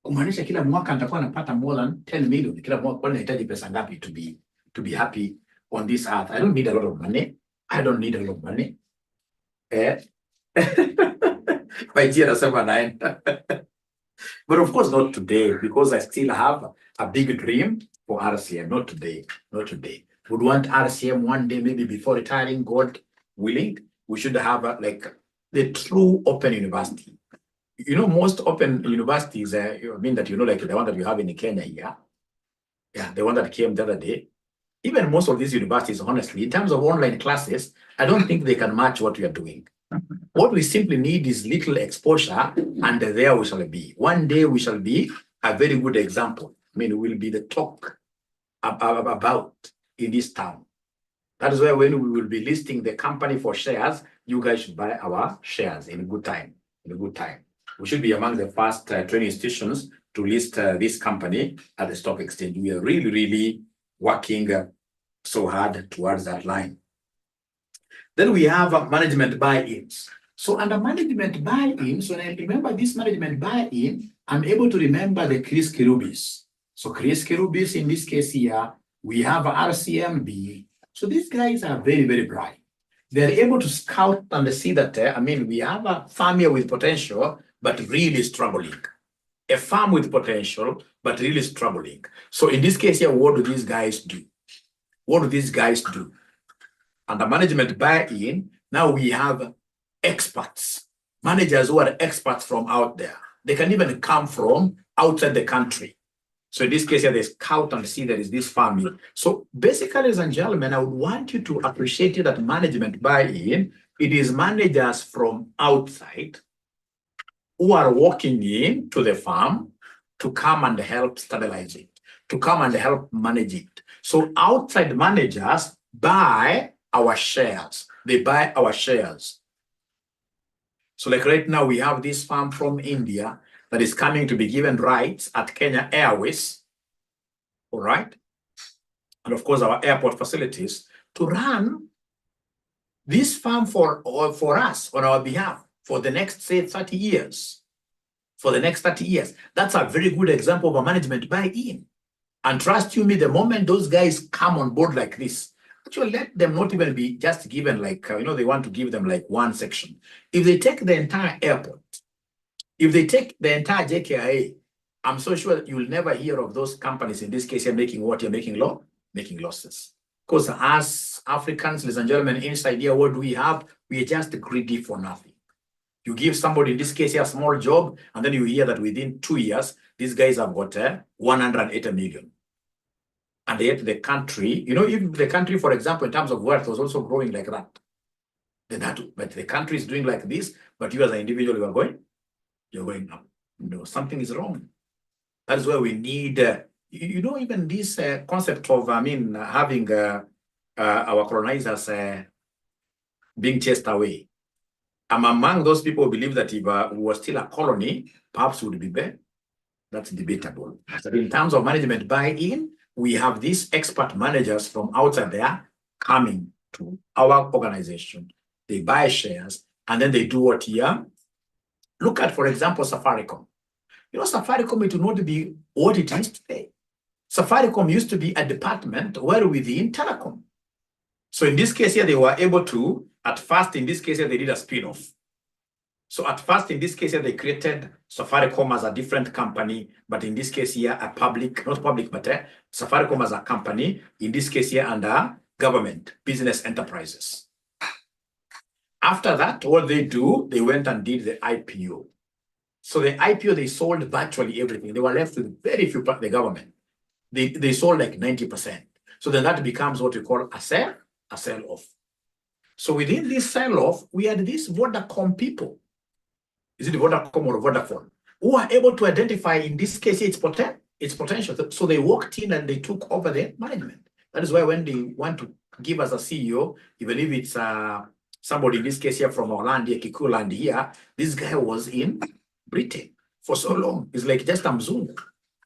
Kumaanisha kila mwaka nitakuwa napata more than 10 million. Kila mwaka kwa nahitaji pesa ngapi to be happy on this earth? I don't need a lot of money. I don't need a lot of money. My dear, but of course not today, because I still have a big dream for RCM. Not today, not today. Would want RCM one day, maybe before retiring, God willing, we should have like the true open university. You know, most open universities, I mean that, you know, like the one that you have in Kenya here. Yeah, the one that came the other day. Even most of these universities, honestly, in terms of online classes, I don't think they can match what we are doing. What we simply need is little exposure, and there we shall be. One day we shall be a very good example. I mean, we'll be the talk about in this town. That is why when we will be listing the company for shares, you guys should buy our shares in good time. In a good time. We should be among the first training institutions to list this company at the stock exchange. We are really, really working so hard towards that line. Then we have management buy-ins. So under management buy-ins, when I remember this management buy-in, I'm able to remember the 𝐫𝐞𝐬𝐨𝐬𝐿. So 𝐫𝐞𝐬𝐿 in this case here, we have RCMB. So these guys are very, very bright. They're able to scout and see that, I mean, we have a farm here with potential, but really struggling. A farm with potential, but really struggling. So in this case here, what do these guys do? What do these guys do? Under management buy-in, now we have experts, managers who are experts from out there. They can even come from outside the country. So in this case here, they scout and see there is this family. So basically, ladies and gentlemen, I would want you to appreciate that management buy-in, it is managers from outside who are walking in to the farm to come and help stabilize it, to come and help manage it. So outside managers buy our shares. They buy our shares. So like right now, we have this farm from India that is coming to be given rights at Kenya Airways, all right? And of course, our airport facilities to run this farm for us on our behalf for the next, say, 30 years. For the next 30 years. That's a very good example of a management buy-in. And trust you me, the moment those guys come on board like this, actually let them not even be just given like, you know, they want to give them like one section. If they take the entire airport, if they take the entire JKIA, I'm so sure that you will never hear of those companies in this case here making what you're making losses. Because as Africans, ladies and gentlemen, inside here, what do we have? We are just greedy for nothing. You give somebody, in this case here, a small job, and then you hear that within 2 years, these guys have got 180 million. And yet the country, you know, if the country, for example, in terms of wealth was also growing like that, then but the country is doing like this, but you as an individual, you're going up. No, something is wrong. That is why we need, you know, even this concept of, I mean, having our colonizers being chased away. I'm among those people who believe that if we were still a colony, perhaps we would be better. That's debatable. But in terms of management buy-in, we have these expert managers from outside there coming to our organization. They buy shares, and then they do what here? Look at, for example, Safaricom. You know, Safaricom, it will not be what it is today. Safaricom used to be a department well within telecom. So in this case here, they were able to, at first, in this case here, they did a spin-off. So at first, in this case here, they created Safaricom as a different company, but in this case here, a public, not public, but Safaricom as a company, in this case here, under government, business enterprises. After that, what they do, they went and did the IPO. So the IPO, they sold virtually everything. They were left with very few, the government. They sold like 90%. So then that becomes what we call a sell-off. So within this sell-off, we had these Vodacom people. Is it Vodacom or Vodafone? Who are able to identify, in this case, its potential. So they walked in and they took over the management. That is why when they want to give us a CEO, even if it's somebody in this case here from our land here, Kikuyu land here, this guy was in Britain for so long. It's like just a Mzungu,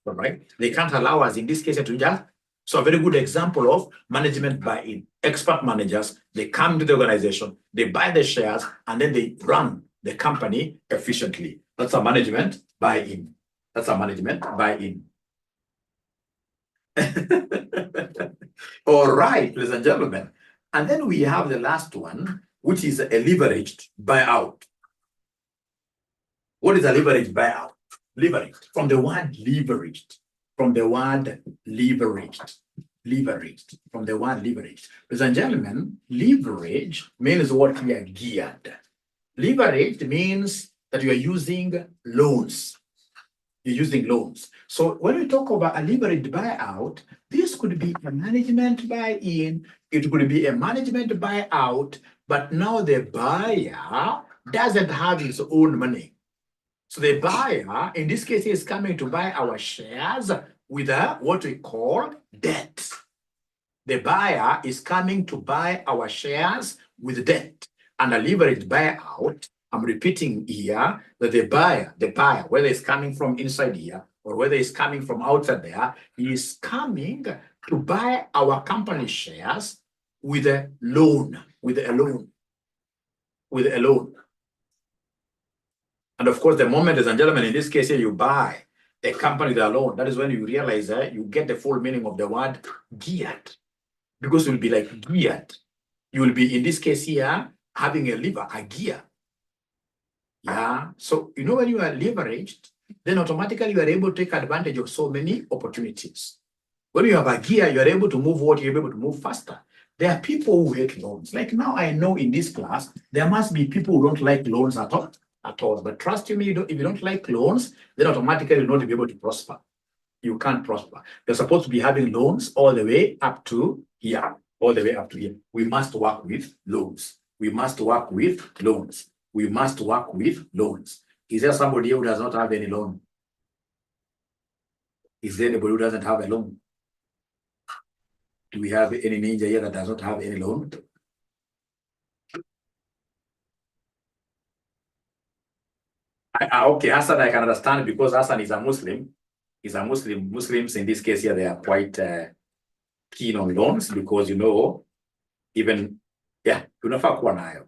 right? They can't allow us in this case to just. So a very good example of management buy-in. Expert managers, they come to the organization, they buy the shares, and then they run the company efficiently. That's a management buy-in. That's a management buy-in. All right, ladies and gentlemen. And then we have the last one, which is a leveraged buyout. What is a leveraged buyout? Leveraged, from the word leveraged. From the word leveraged. Leveraged. From the word leveraged. Ladies and gentlemen, leverage means what we are geared. Leveraged means that you are using loans. You're using loans. So when we talk about a leveraged buyout, this could be a management buy-in, it could be a management buyout, but now the buyer doesn't have his own money. So the buyer, in this case, is coming to buy our shares with what we call debt. The buyer is coming to buy our shares with debt. And a leveraged buyout, I'm repeating here that the buyer, whether it's coming from inside here or whether it's coming from outside there, is coming to buy our company shares with a loan, And of course, the moment, ladies and gentlemen, in this case here, you buy a company with a loan, that is when you realize that you get the full meaning of the word geared. Because you'll be like geared. You will be, in this case here, having a lever, a gear. Yeah. So, you know, when you are leveraged, then automatically you are able to take advantage of so many opportunities. When you have a gear, you are able to move what you're able to move faster. There are people who hate loans. Like now I know in this class, there must be people who don't like loans at all. But trust me, if you don't like loans, then automatically you're not be able to prosper. You can't prosper. You're supposed to be having loans all the way up to here. All the way up to here. We must work with loans. We must work with loans. We must work with loans. Is there somebody who does not have any loan? Is there anybody who doesn't have a loan? Do we have any ninja here that does not have any loan? Okay, Hassan, I can understand because Hassan is a Muslim. He's a Muslim. Muslims in this case here, they are quite keen on loans because, you know, even, tunafaa kuwa nayo.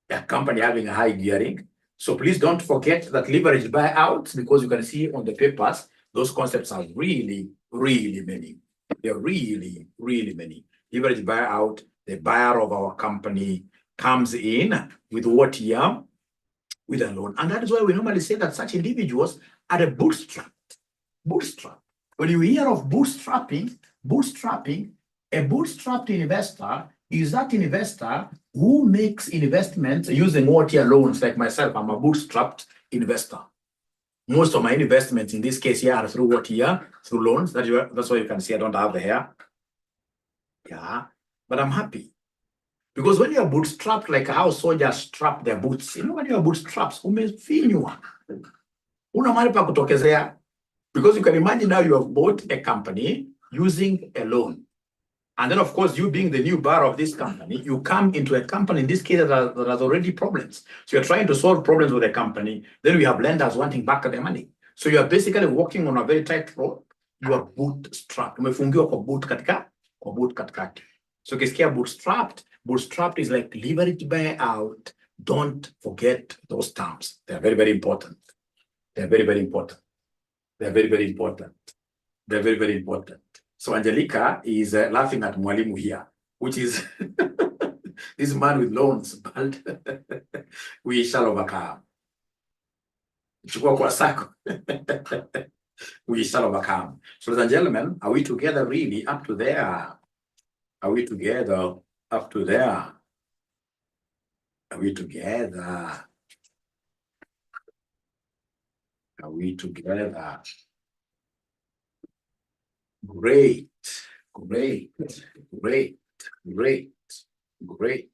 A company having a high gearing. So please don't forget that leveraged buyouts, because you can see on the papers, those concepts are really, really many. They're really, really many. Leveraged buyout, the buyer of our company comes in with what here? With a loan. And that is why we normally say that such individuals are a bootstrap. Bootstrap. When you hear of bootstrapping, a bootstrapped investor is that investor who makes investments using what here loans. Like myself, I'm a bootstrapped investor. Most of my investments in this case here are through what here? Through loans. That's why you can see I don't have the hair. Yeah, but I'm happy. Because when you're bootstrapped, like how soldiers strap their boots, you know, when you're bootstrapped, umefinywa. Una mahali pa kutokezea. Because you can imagine now you have bought a company using a loan. And then, of course, you being the new buyer of this company, you come into a company, in this case, that has already problems. So you're trying to solve problems with the company. Then we have lenders wanting back their money. So you are basically walking on a very tight rope. You are bootstrapped. Umefungiwa kwa boot katikati. So ukisikia bootstrapped is like leveraged buyout. Don't forget those terms. They're very, very important. They're very, very important. They're very, very important. They're very, very important. So Angelica is laughing at Mwalimu here. which is this man with loans, but we shall overcome. Chukua kwa sako. We shall overcome. So, ladies and gentlemen, are we together really up to there? Are we together up to there? Are we together? Are we together? Great, great, great, great, great.